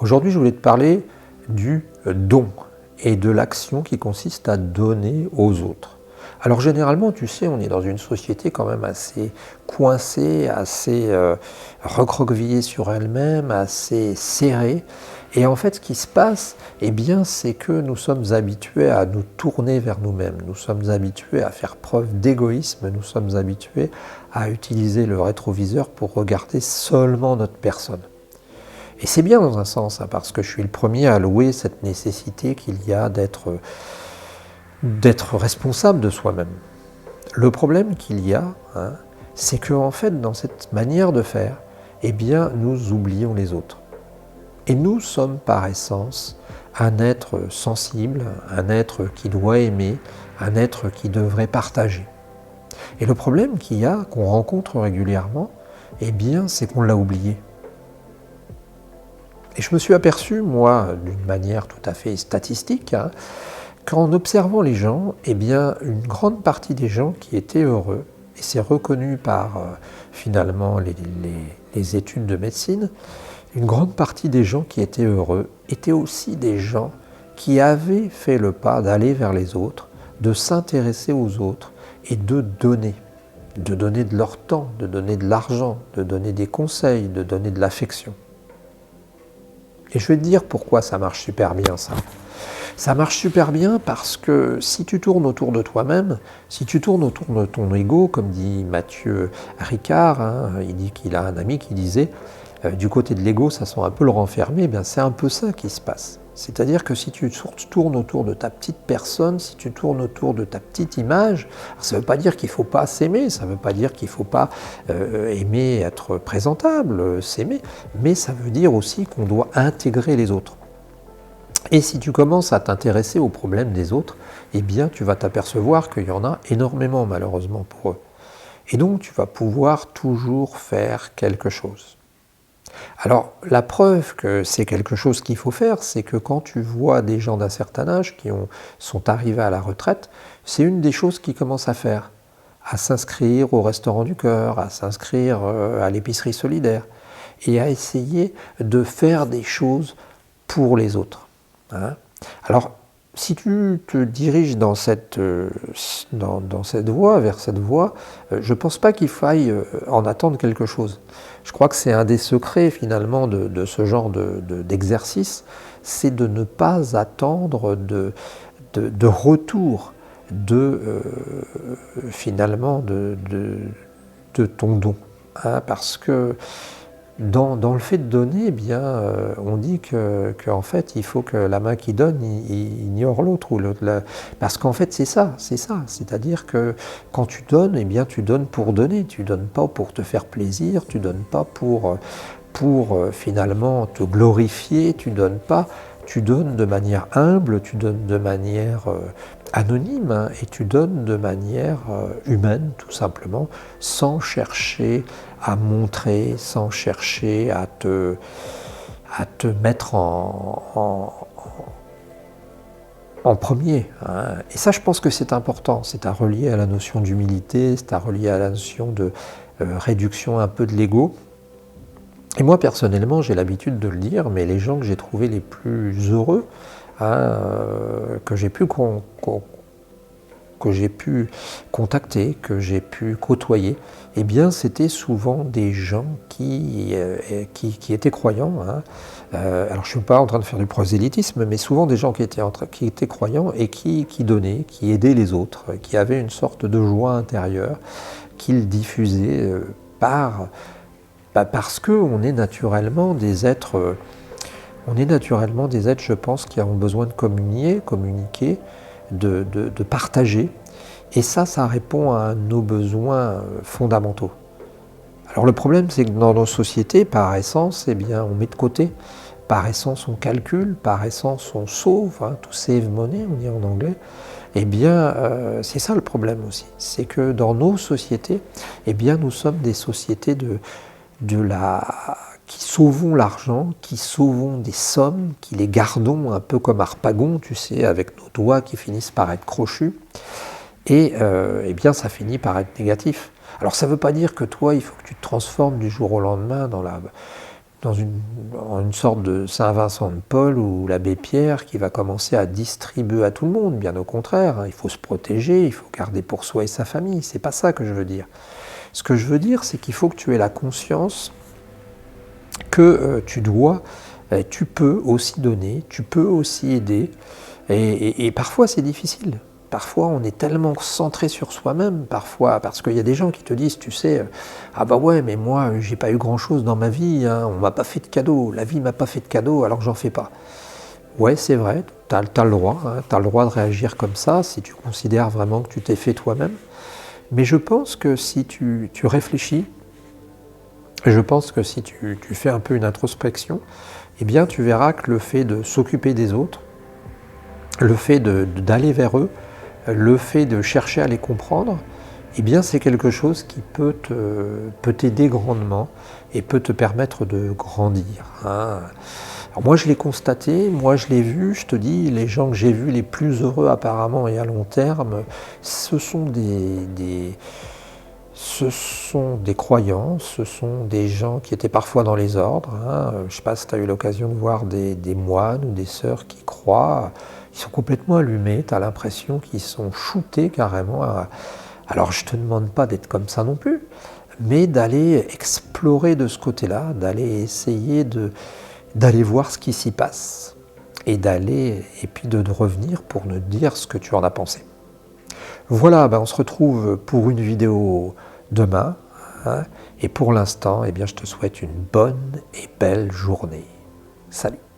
Aujourd'hui, je voulais te parler du don et de l'action qui consiste à donner aux autres. Alors généralement, tu sais, on est dans une société quand même assez coincée, assez recroquevillée sur elle-même, assez serrée. Et en fait, ce qui se passe, eh bien, c'est que nous sommes habitués à nous tourner vers nous-mêmes. Nous sommes habitués à faire preuve d'égoïsme. Nous sommes habitués à utiliser le rétroviseur pour regarder seulement notre personne. Et c'est bien dans un sens, hein, parce que je suis le premier à louer cette nécessité qu'il y a d'être responsable de soi-même. Le problème qu'il y a, hein, c'est qu'en fait, dans cette manière de faire, eh bien, nous oublions les autres. Et nous sommes par essence un être sensible, un être qui doit aimer, un être qui devrait partager. Et le problème qu'il y a, qu'on rencontre régulièrement, eh bien, c'est qu'on l'a oublié. Et je me suis aperçu, moi, d'une manière tout à fait statistique, hein, qu'en observant les gens, eh bien, une grande partie des gens qui étaient heureux, et c'est reconnu par finalement les études de médecine, une grande partie des gens qui étaient heureux étaient aussi des gens qui avaient fait le pas d'aller vers les autres, de s'intéresser aux autres et de donner de leur temps, de donner de l'argent, de donner des conseils, de donner de l'affection. Et je vais te dire pourquoi ça marche super bien, ça. Ça marche super bien parce que si tu tournes autour de toi-même, si tu tournes autour de ton ego, comme dit Mathieu Ricard, hein, il dit qu'il a un ami qui disait du côté de l'ego, ça sent un peu le renfermer, bien c'est un peu ça qui se passe. C'est-à-dire que si tu tournes autour de ta petite personne, si tu tournes autour de ta petite image, ça ne veut pas dire qu'il ne faut pas s'aimer, ça ne veut pas dire qu'il ne faut pas aimer être présentable, s'aimer, mais ça veut dire aussi qu'on doit intégrer les autres. Et si tu commences à t'intéresser aux problèmes des autres, eh bien tu vas t'apercevoir qu'il y en a énormément malheureusement pour eux. Et donc tu vas pouvoir toujours faire quelque chose. Alors, la preuve que c'est quelque chose qu'il faut faire, c'est que quand tu vois des gens d'un certain âge qui sont arrivés à la retraite, c'est une des choses qu'ils commencent à faire, à s'inscrire au Restaurant du Cœur, à s'inscrire à l'épicerie solidaire, et à essayer de faire des choses pour les autres. Hein. Alors, si tu te diriges dans cette voie, vers cette voie, je ne pense pas qu'il faille en attendre quelque chose. Je crois que c'est un des secrets finalement de ce genre d'exercice, c'est de ne pas attendre de retour finalement de ton don. Hein, parce que dans le fait de donner, eh bien, on dit qu'en fait, il faut que la main qui donne il ignore l'autre. Parce qu'en fait, c'est ça. C'est-à-dire que quand tu donnes, eh bien, tu donnes pour donner. Tu donnes pas pour te faire plaisir, tu donnes pas pour finalement te glorifier, tu donnes pas. Tu donnes de manière humble, tu donnes de manière anonyme, hein, et tu donnes de manière humaine, tout simplement, sans chercher à montrer, sans chercher à te mettre en premier. Hein. Et ça, je pense que c'est important. C'est à relier à la notion d'humilité, c'est à relier à la notion de réduction un peu de l'ego. Et moi, personnellement, j'ai l'habitude de le dire, mais les gens que j'ai trouvés les plus heureux, hein, que j'ai pu contacter, que j'ai pu côtoyer, eh bien, c'était souvent des gens qui étaient croyants. Hein. Alors, je ne suis pas en train de faire du prosélytisme, mais souvent des gens qui étaient croyants et qui donnaient, qui aidaient les autres, qui avaient une sorte de joie intérieure qu'ils diffusaient parce qu'on est naturellement des êtres, je pense, qui ont besoin de communiquer, de partager. Et ça répond à nos besoins fondamentaux. Alors le problème, c'est que dans nos sociétés, par essence, eh bien, on met de côté. Par essence, on calcule, par essence, on sauve, hein, tout save money, on dit en anglais. Eh bien, c'est ça le problème aussi. C'est que dans nos sociétés, eh bien, nous sommes des sociétés qui sauvons l'argent, qui sauvons des sommes, qui les gardons un peu comme Harpagon, tu sais, avec nos doigts qui finissent par être crochus. Et eh bien, ça finit par être négatif. Alors, ça ne veut pas dire que toi, il faut que tu te transformes du jour au lendemain dans une sorte de Saint-Vincent de Paul ou l'abbé Pierre qui va commencer à distribuer à tout le monde. Bien au contraire, hein, il faut se protéger, il faut garder pour soi et sa famille. C'est pas ça que je veux dire. Ce que je veux dire, c'est qu'il faut que tu aies la conscience que tu peux aussi donner, tu peux aussi aider. Et parfois, c'est difficile. Parfois, on est tellement centré sur soi-même, parfois, parce qu'il y a des gens qui te disent, tu sais, ah bah ouais, mais moi, j'ai pas eu grand-chose dans ma vie, hein, on m'a pas fait de cadeau, la vie m'a pas fait de cadeau, alors j'en fais pas. Ouais, c'est vrai, tu as le droit, hein, tu as le droit de réagir comme ça, si tu considères vraiment que tu t'es fait toi-même. Mais je pense que si tu réfléchis, je pense que si tu fais un peu une introspection, eh bien, tu verras que le fait de s'occuper des autres, le fait d'aller vers eux, le fait de chercher à les comprendre, eh bien c'est quelque chose qui peut t'aider grandement et peut te permettre de grandir. Hein. Alors moi je l'ai constaté, moi je l'ai vu, je te dis, les gens que j'ai vus les plus heureux apparemment et à long terme, ce sont des croyants, ce sont des gens qui étaient parfois dans les ordres. Hein. Je ne sais pas si tu as eu l'occasion de voir des moines ou des sœurs qui croient. Ils sont complètement allumés, tu as l'impression qu'ils sont shootés carrément. Alors je ne te demande pas d'être comme ça non plus, mais d'aller explorer de ce côté-là, d'aller essayer d'aller voir ce qui s'y passe et puis de revenir pour nous dire ce que tu en as pensé. Voilà, on se retrouve pour une vidéo demain. Hein, et pour l'instant, eh bien, je te souhaite une bonne et belle journée. Salut!